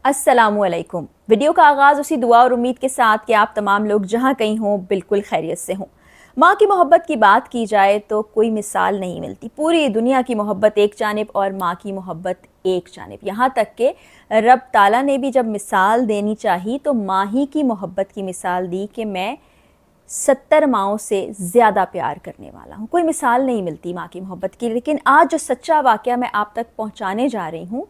अस्सलामुअलैकुम। वीडियो का आगाज़ उसी दुआ और उम्मीद के साथ कि आप तमाम लोग जहाँ कहीं हों बिल्कुल खैरियत से हों। माँ की मोहब्बत की बात की जाए तो कोई मिसाल नहीं मिलती। पूरी दुनिया की मोहब्बत एक जानिब और माँ की मोहब्बत एक जानिब। यहाँ तक कि रब ताला ने भी जब मिसाल देनी चाही तो माँ ही की मोहब्बत की मिसाल दी कि मैं 70 माँओं से ज़्यादा प्यार करने वाला हूँ। कोई मिसाल नहीं मिलती माँ की मोहब्बत की। लेकिन आज जो सच्चा वाक़या मैं आप तक पहुँचाने जा रही हूँ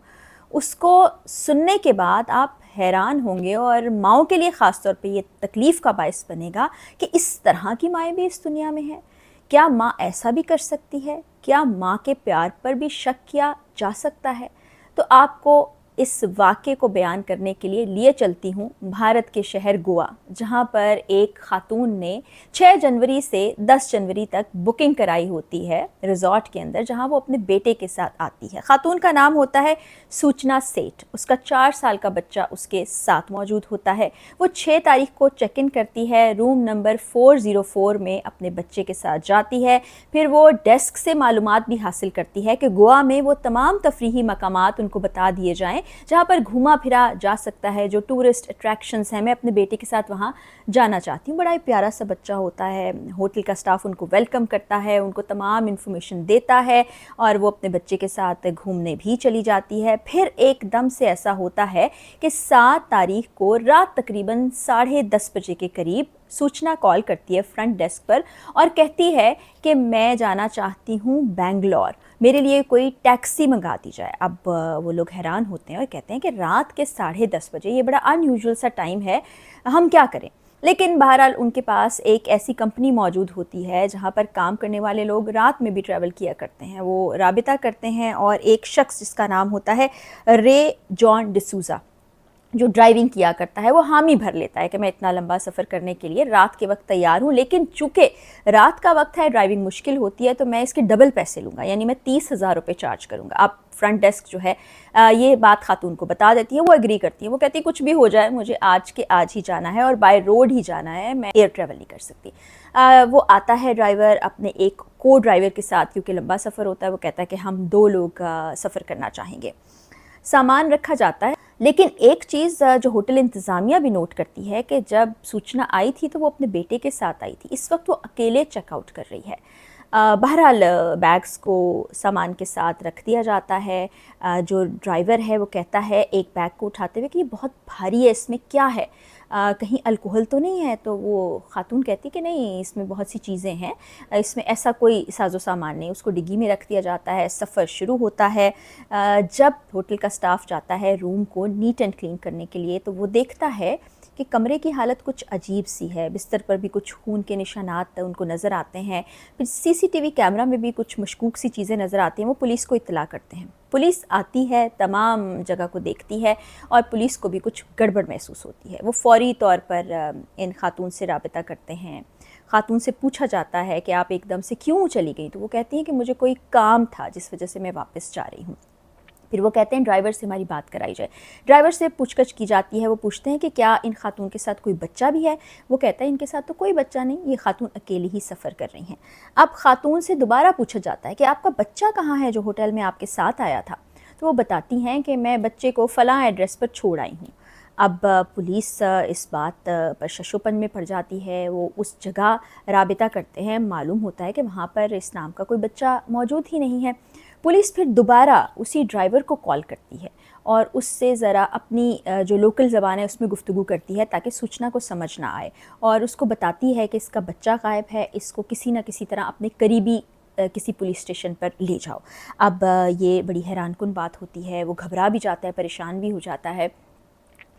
उसको सुनने के बाद आप हैरान होंगे और माँओं के लिए ख़ास तौर पे ये तकलीफ़ का बायस बनेगा कि इस तरह की माएँ भी इस दुनिया में हैं। क्या माँ ऐसा भी कर सकती है? क्या माँ के प्यार पर भी शक किया जा सकता है? तो आपको इस वाक़े को बयान करने के लिए चलती हूँ भारत के शहर गोवा, जहाँ पर एक ख़ातून ने 6 जनवरी से 10 जनवरी तक बुकिंग कराई होती है रिज़ॉर्ट के अंदर, जहाँ वो अपने बेटे के साथ आती है। ख़ातून का नाम होता है सूचना सेठ। उसका 4 साल का बच्चा उसके साथ मौजूद होता है। वो 6 तारीख को चेक इन करती है, रूम नंबर 404 में अपने बच्चे के साथ जाती है। फिर वो डेस्क से मालूमात भी हासिल करती है कि गोवा में वो तमाम तफरीही मकामात उनको बता दिए जाएँ जहाँ पर घूमा फिरा जा सकता है, जो टूरिस्ट अट्रैक्शंस हैं। मैं अपने बेटे के साथ वहाँ जाना चाहती हूँ। बड़ा ही प्यारा सा बच्चा होता है। होटल का स्टाफ उनको वेलकम करता है, उनको तमाम इन्फॉर्मेशन देता है और वो अपने बच्चे के साथ घूमने भी चली जाती है। फिर एकदम से ऐसा होता है कि 7 तारीख को रात तकरीबन 10:30 बजे के करीब सूचना कॉल करती है फ्रंट डेस्क पर और कहती है कि मैं जाना चाहती हूँ बेंगलोर, मेरे लिए कोई टैक्सी मंगा दी जाए। अब वो लोग हैरान होते हैं और कहते हैं कि रात के 10:30 बजे, ये बड़ा अनयूजुअल सा टाइम है, हम क्या करें। लेकिन बहरहाल उनके पास एक ऐसी कंपनी मौजूद होती है जहाँ पर काम करने वाले लोग रात में भी ट्रैवल किया करते हैं। वो राबिता करते हैं और एक शख्स जिसका नाम होता है रे जॉन डिसूज़ा, जो ड्राइविंग किया करता है, वो हामी भर लेता है कि मैं इतना लंबा सफ़र करने के लिए रात के वक्त तैयार हूँ, लेकिन चूँकि रात का वक्त है, ड्राइविंग मुश्किल होती है, तो मैं इसके डबल पैसे लूँगा, यानी मैं 30,000 रुपये चार्ज करूँगा। आप फ्रंट डेस्क जो है ये बात खातून को बता देती है। वो एग्री करती है। वो कहती है कुछ भी हो जाए, मुझे आज के आज ही जाना है और बाय रोड ही जाना है, मैं एयर ट्रैवल नहीं कर सकती। वो आता है ड्राइवर अपने एक को ड्राइवर के साथ, क्योंकि लंबा सफ़र होता है। वो कहता है कि हम 2 लोग सफ़र करना चाहेंगे। सामान रखा जाता है, लेकिन एक चीज़ जो होटल इंतज़ामिया भी नोट करती है कि जब सूचना आई थी तो वो अपने बेटे के साथ आई थी। इस वक्त वो अकेले चेकआउट कर रही है। बहरहाल बैग्स को सामान के साथ रख दिया जाता है। जो ड्राइवर है वो कहता है एक बैग को उठाते हुए कि ये बहुत भारी है, इसमें क्या है, कहीं अल्कोहल तो नहीं है। तो वो खातून कहती कि नहीं, इसमें बहुत सी चीज़ें हैं, इसमें ऐसा कोई साजो सामान नहीं। उसको डिग्गी में रख दिया जाता है। सफ़र शुरू होता है। जब होटल का स्टाफ जाता है रूम को नीट एंड क्लीन करने के लिए, तो वो देखता है कि कमरे की हालत कुछ अजीब सी है। बिस्तर पर भी कुछ खून के निशानात उनको नज़र आते हैं। फिर सीसीटीवी कैमरा में भी कुछ मशकूक सी चीज़ें नज़र आती हैं। वो पुलिस को इत्तला करते हैं। पुलिस आती है, तमाम जगह को देखती है और पुलिस को भी कुछ गड़बड़ महसूस होती है। वो फ़ौरी तौर पर इन खातून से राबिता करते हैं। खातून से पूछा जाता है कि आप एकदम से क्यों चली गई? तो वो कहती हैं कि मुझे कोई काम था जिस वजह से मैं वापस जा रही हूँ। फिर वो कहते हैं ड्राइवर से हमारी बात कराई जाए। ड्राइवर से पूछताछ की जाती है। वो पूछते हैं कि क्या इन खातून के साथ कोई बच्चा भी है? वो कहता है इनके साथ तो कोई बच्चा नहीं, ये खातून अकेली ही सफ़र कर रही हैं। अब खातून से दोबारा पूछा जाता है कि आपका बच्चा कहाँ है जो होटल में आपके साथ आया था? तो वो बताती हैं कि मैं बच्चे को फ़लाँ एड्रेस पर छोड़ आई हूँ। अब पुलिस इस बात पर शशोपन में पड़ जाती है। वो उस जगह राबिता करते हैं। मालूम होता है कि वहाँ पर इस नाम का कोई बच्चा मौजूद ही नहीं है। पुलिस फिर दोबारा उसी ड्राइवर को कॉल करती है और उससे ज़रा अपनी जो लोकल ज़बान है उसमें गुफ्तगू करती है ताकि सूचना को समझ ना आए, और उसको बताती है कि इसका बच्चा गायब है, इसको किसी न किसी तरह अपने करीबी किसी पुलिस स्टेशन पर ले जाओ। अब ये बड़ी हैरानकुन बात होती है। वो घबरा भी जाता है, परेशान भी हो जाता है,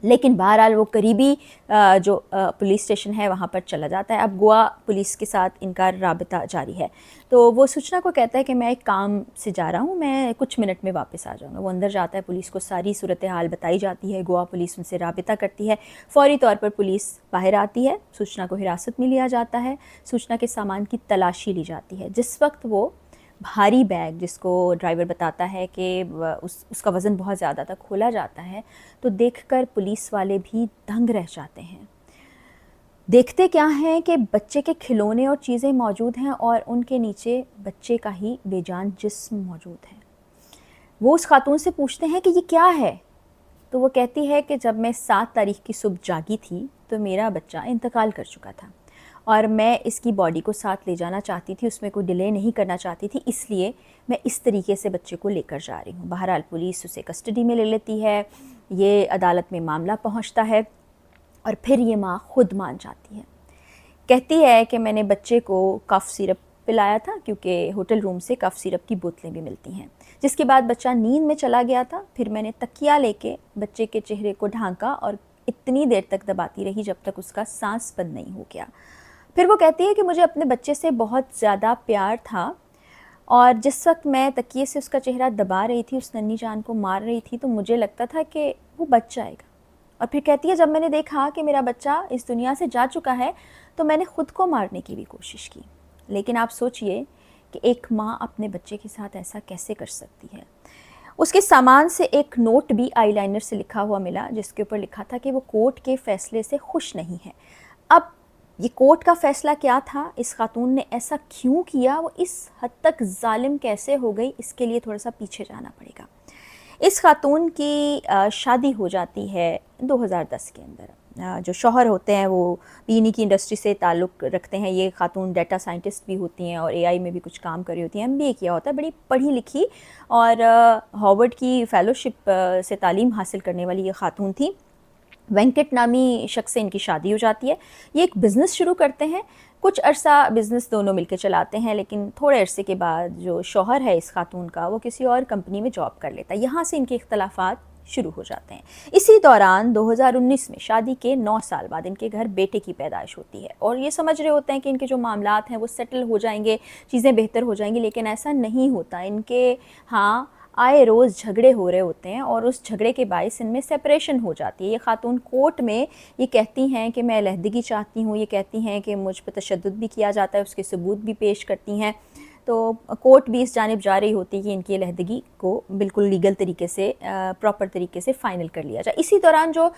लेकिन बहरहाल वो करीबी जो पुलिस स्टेशन है वहाँ पर चला जाता है। अब गोवा पुलिस के साथ इनका राबिता जारी है। तो वो सूचना को कहता है कि मैं एक काम से जा रहा हूँ, मैं कुछ मिनट में वापस आ जाऊँगा। वो अंदर जाता है। पुलिस को सारी सूरत हाल बताई जाती है। गोवा पुलिस उनसे राबिता करती है। फ़ौरी तौर पर पुलिस बाहर आती है। सूचना को हिरासत में लिया जाता है। सूचना के सामान की तलाशी ली जाती है। जिस वक्त वो भारी बैग, जिसको ड्राइवर बताता है कि उसका वज़न बहुत ज़्यादा था, खोला जाता है, तो देखकर पुलिस वाले भी दंग रह जाते हैं। देखते क्या हैं कि बच्चे के खिलौने और चीज़ें मौजूद हैं और उनके नीचे बच्चे का ही बेजान जिस्म मौजूद है। वो उस खातून से पूछते हैं कि ये क्या है? تو وہ کہتی ہے کہ جب میں 7 تاریخ کی صبح جاگی تھی تو میرا بچہ انتقال کر چکا تھا اور میں اس کی باڈی کو ساتھ لے جانا چاہتی تھی، اس میں کوئی ڈیلے نہیں کرنا چاہتی تھی، اس لیے میں اس طریقے سے بچے کو لے کر جا رہی ہوں۔ بہرحال پولیس اسے کسٹڈی میں لے لیتی ہے، یہ عدالت میں معاملہ پہنچتا ہے اور پھر یہ ماں خود مان جاتی ہے، کہتی ہے کہ میں نے بچے کو کف سیرپ پلایا تھا کیونکہ ہوٹل روم سے کف سیرپ کی بوتلیں بھی ملتی ہیں، جس کے بعد بچہ نیند میں چلا گیا تھا، پھر میں نے تکیہ لے کے بچے کے چہرے کو ڈھانکا اور اتنی دیر تک دباتی رہی جب تک اس کا سانس بند نہیں ہو گیا۔ پھر وہ کہتی ہے کہ مجھے اپنے بچے سے بہت زیادہ پیار تھا اور جس وقت میں تکیے سے اس کا چہرہ دبا رہی تھی، اس ننھی جان کو مار رہی تھی، تو مجھے لگتا تھا کہ وہ بچ جائے گا۔ اور پھر کہتی ہے جب میں نے دیکھا کہ میرا بچہ اس دنیا سے جا چکا ہے تو میں نے خود کو مارنے کی بھی کوشش کی۔ لیکن آپ سوچئے کہ ایک ماں اپنے بچے کے ساتھ ایسا کیسے کر سکتی ہے۔ اس کے سامان سے ایک نوٹ بھی آئی لائنر سے لکھا ہوا ملا جس کے اوپر لکھا تھا کہ وہ کورٹ کے فیصلے سے خوش نہیں ہے۔ اب یہ کورٹ کا فیصلہ کیا تھا، اس خاتون نے ایسا کیوں کیا، وہ اس حد تک ظالم کیسے ہو گئی، اس کے لیے تھوڑا سا پیچھے جانا پڑے گا۔ اس خاتون کی شادی ہو جاتی ہے 2010 کے اندر۔ جو شوہر ہوتے ہیں وہ بجلی کی انڈسٹری سے تعلق رکھتے ہیں، یہ خاتون ڈیٹا سائنٹسٹ بھی ہوتی ہیں اور اے آئی میں بھی کچھ کام کر رہی ہوتی ہیں، ایم بی اے کیا ہوتا ہے، بڑی پڑھی لکھی اور ہارورڈ کی فیلوشپ سے تعلیم حاصل کرنے والی یہ خاتون تھی۔ وینکٹ نامی شخص سے ان کی شادی ہو جاتی ہے، یہ ایک بزنس شروع کرتے ہیں، کچھ عرصہ بزنس دونوں مل کے چلاتے ہیں، لیکن تھوڑے عرصے کے بعد جو شوہر ہے اس خاتون کا وہ کسی اور کمپنی میں جاب کر لیتا ہے، یہاں سے ان کے اختلافات شروع ہو جاتے ہیں۔ اسی دوران 2019 میں شادی کے 9 سال بعد ان کے گھر بیٹے کی پیدائش ہوتی ہے اور یہ سمجھ رہے ہوتے ہیں کہ ان کے جو معاملات ہیں وہ سیٹل ہو جائیں گے، چیزیں بہتر ہو جائیں گی، لیکن ایسا نہیں ہوتا۔ ان کے ہاں آئے روز جھگڑے ہو رہے ہوتے ہیں اور اس جھگڑے کے باعث ان میں سیپریشن ہو جاتی ہے۔ یہ خاتون کورٹ میں یہ کہتی ہیں کہ میں علیحدگی چاہتی ہوں، یہ کہتی ہیں کہ مجھ پہ تشدد بھی کیا جاتا ہے، اس کے ثبوت بھی پیش کرتی ہیں، تو کورٹ بھی اس جانب جا رہی ہوتی ہے کہ ان کی علیحدگی کو بالکل لیگل طریقے سے پراپر طریقے سے فائنل کر لیا جائے۔ اسی دوران جو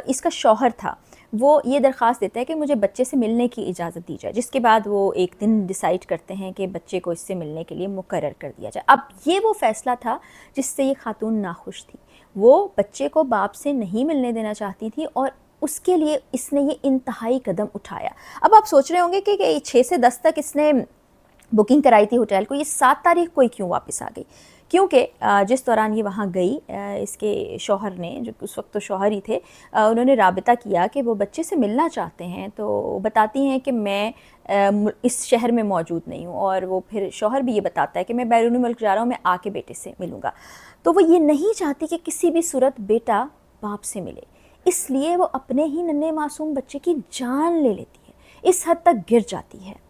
اس کا شوہر تھا وہ یہ درخواست دیتا ہے کہ مجھے بچے سے ملنے کی اجازت دی جائے، جس کے بعد وہ ایک دن ڈیسائیڈ کرتے ہیں کہ بچے کو اس سے ملنے کے لیے مقرر کر دیا جائے۔ اب یہ وہ فیصلہ تھا جس سے یہ خاتون ناخوش تھی، وہ بچے کو باپ سے نہیں ملنے دینا چاہتی تھی اور اس کے لیے اس نے یہ انتہائی قدم اٹھایا۔ اب آپ سوچ رہے ہوں گے کہ 6 سے 10 تک اس نے بکنگ کرائی تھی ہوٹل کو، یہ 7 تاریخ کو ہی کیوں واپس آ گئی؟ کیونکہ جس دوران یہ وہاں گئی اس کے شوہر نے، جو اس وقت تو شوہر ہی تھے، انہوں نے رابطہ کیا کہ وہ بچے سے ملنا چاہتے ہیں، تو بتاتی ہیں کہ میں اس شہر میں موجود نہیں ہوں، اور وہ پھر شوہر بھی یہ بتاتا ہے کہ میں بیرون ملک جا رہا ہوں، میں آ کے بیٹے سے ملوں گا۔ تو وہ یہ نہیں چاہتی کہ کسی بھی صورت بیٹا باپ سے ملے، اس لیے وہ اپنے ہی ننھے معصوم بچے کی جان لے لیتی ہے، اس حد تک گر جاتی ہے۔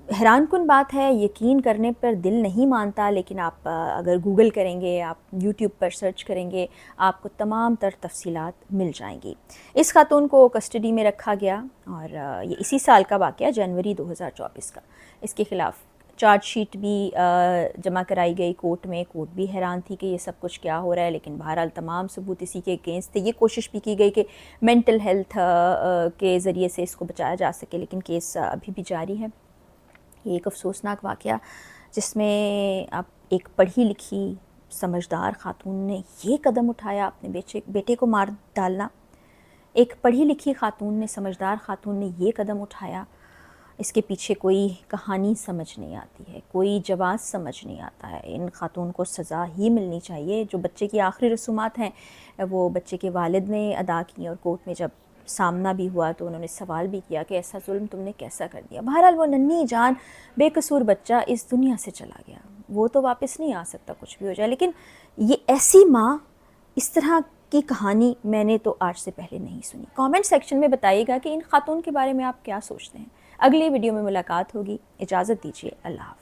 حیران کن بات ہے، یقین کرنے پر دل نہیں مانتا، لیکن آپ اگر گوگل کریں گے، آپ یوٹیوب پر سرچ کریں گے، آپ کو تمام تر تفصیلات مل جائیں گی۔ اس خاتون کو کسٹڈی میں رکھا گیا اور یہ اسی سال کا واقعہ، جنوری 2024 کا۔ اس کے خلاف چارج شیٹ بھی جمع کرائی گئی کورٹ میں، کورٹ بھی حیران تھی کہ یہ سب کچھ کیا ہو رہا ہے، لیکن بہرحال تمام ثبوت اسی کے اگینسٹ تھے۔ یہ کوشش بھی کی گئی کہ مینٹل ہیلتھ کے ذریعے سے اس کو بچایا جا سکے، لیکن کیس ابھی بھی جاری ہے۔ یہ ایک افسوسناک واقعہ جس میں اب ایک پڑھی لکھی سمجھدار خاتون نے یہ قدم اٹھایا، اپنے بیٹے کو مار ڈالنا۔ ایک پڑھی لکھی خاتون نے، سمجھدار خاتون نے یہ قدم اٹھایا، اس کے پیچھے کوئی کہانی سمجھ نہیں آتی ہے، کوئی جواز سمجھ نہیں آتا ہے۔ ان خاتون کو سزا ہی ملنی چاہیے۔ جو بچے کی آخری رسومات ہیں وہ بچے کے والد نے ادا کی، اور کورٹ میں جب سامنا بھی ہوا تو انہوں نے سوال بھی کیا کہ ایسا ظلم تم نے کیسا کر دیا۔ بہرحال وہ ننھی جان بے قصور بچہ اس دنیا سے چلا گیا، وہ تو واپس نہیں آ سکتا کچھ بھی ہو جائے، لیکن یہ ایسی ماں، اس طرح کی کہانی میں نے تو آج سے پہلے نہیں سنی۔ کامنٹ سیکشن میں بتائیے گا کہ ان خاتون کے بارے میں آپ کیا سوچتے ہیں۔ اگلی ویڈیو میں ملاقات ہوگی، اجازت دیجیے، اللہ حافظ۔